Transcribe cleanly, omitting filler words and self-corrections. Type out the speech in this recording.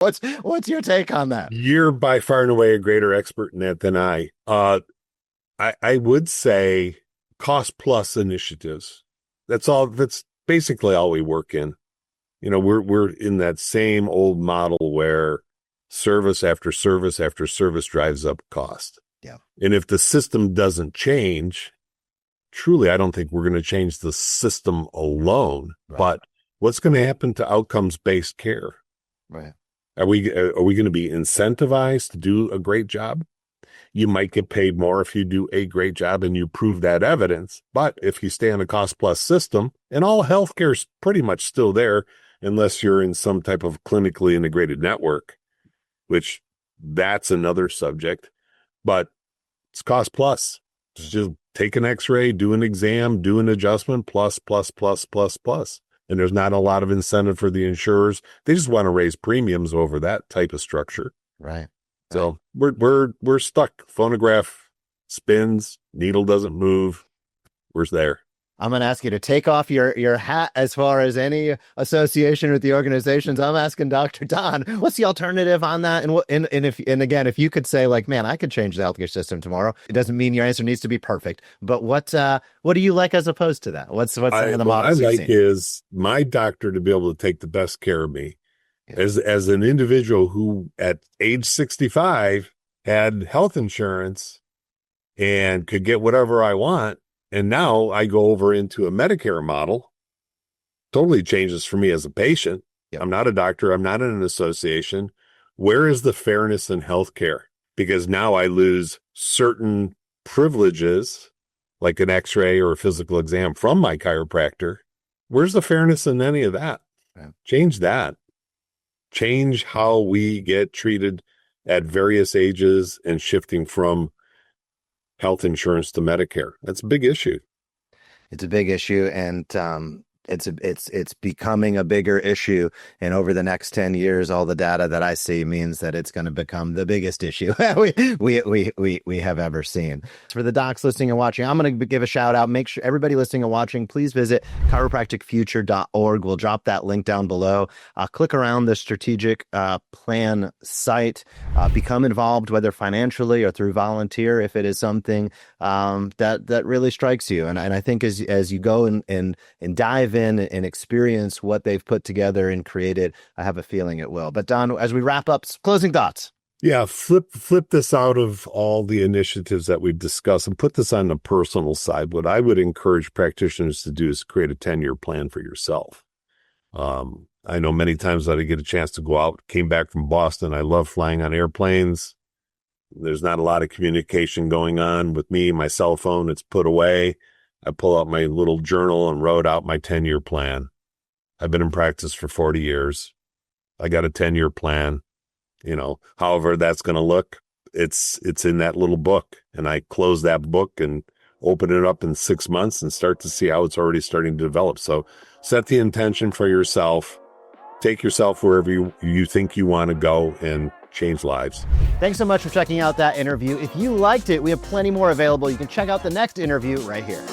What's your take on that? You're by far and away a greater expert in that than I. I would say cost plus initiatives. That's all. That's basically all we work in. We're in that same old model where service after service after service drives up cost. Yeah. And if the system doesn't change, truly, I don't think we're going to change the system alone. Right. But what's going to happen to outcomes-based care? Right. Are we going to be incentivized to do a great job? You might get paid more if you do a great job and you prove that evidence. But if you stay on a cost plus system, and all healthcare is pretty much still there, unless you're in some type of clinically integrated network, which that's another subject, but it's cost plus. It's just take an x-ray, do an exam, do an adjustment, plus, plus, plus, plus, plus. And there's not a lot of incentive for the insurers. They just want to raise premiums over that type of structure. Right. So we're stuck. Phonograph spins, needle doesn't move. We're there. I'm going to ask you to take off your hat as far as any association with the organizations. I'm asking Dr. Don, what's the alternative on that? And again, if you could say like, man, I could change the healthcare system tomorrow. It doesn't mean your answer needs to be perfect, but what do you like as opposed to that? What's some of the models I like is my doctor to be able to take the best care of me. Yeah. As an individual who at age 65 had health insurance and could get whatever I want. And now I go over into a Medicare model, totally changes for me as a patient. Yep. I'm not a doctor. I'm not in an association. Where is the fairness in healthcare? Because now I lose certain privileges, like an x-ray or a physical exam from my chiropractor. Where's the fairness in any of that? Yeah. Change that. Change how we get treated at various ages and shifting from health insurance to Medicare. That's a big issue. It's a big issue, and it's becoming a bigger issue. And over the next 10 years, all the data that I see means that it's going to become the biggest issue we have ever seen. For the docs listening and watching, I'm going to give a shout out. Make sure everybody listening and watching, please visit chiropracticfuture.org. We'll drop that link down below. Click around the strategic plan site. Become involved, whether financially or through volunteer, if it is something that really strikes you. And I think as you go and dive in and experience what they've put together and created, I have a feeling it will. But Don, as we wrap up, closing thoughts. Yeah, flip this out of all the initiatives that we've discussed and put this on the personal side. What I would encourage practitioners to do is create a 10-year plan for yourself. I know many times that I get a chance to go out, came back from Boston. I love flying on airplanes. There's not a lot of communication going on with me. My cell phone, it's put away. I pull out my little journal and wrote out my 10-year plan. I've been in practice for 40 years. I got a 10-year plan. However that's going to look, it's in that little book. And I close that book and open it up in 6 months and start to see how it's already starting to develop. So set the intention for yourself. Take yourself wherever you think you want to go and change lives. Thanks so much for checking out that interview. If you liked it, we have plenty more available. You can check out the next interview right here.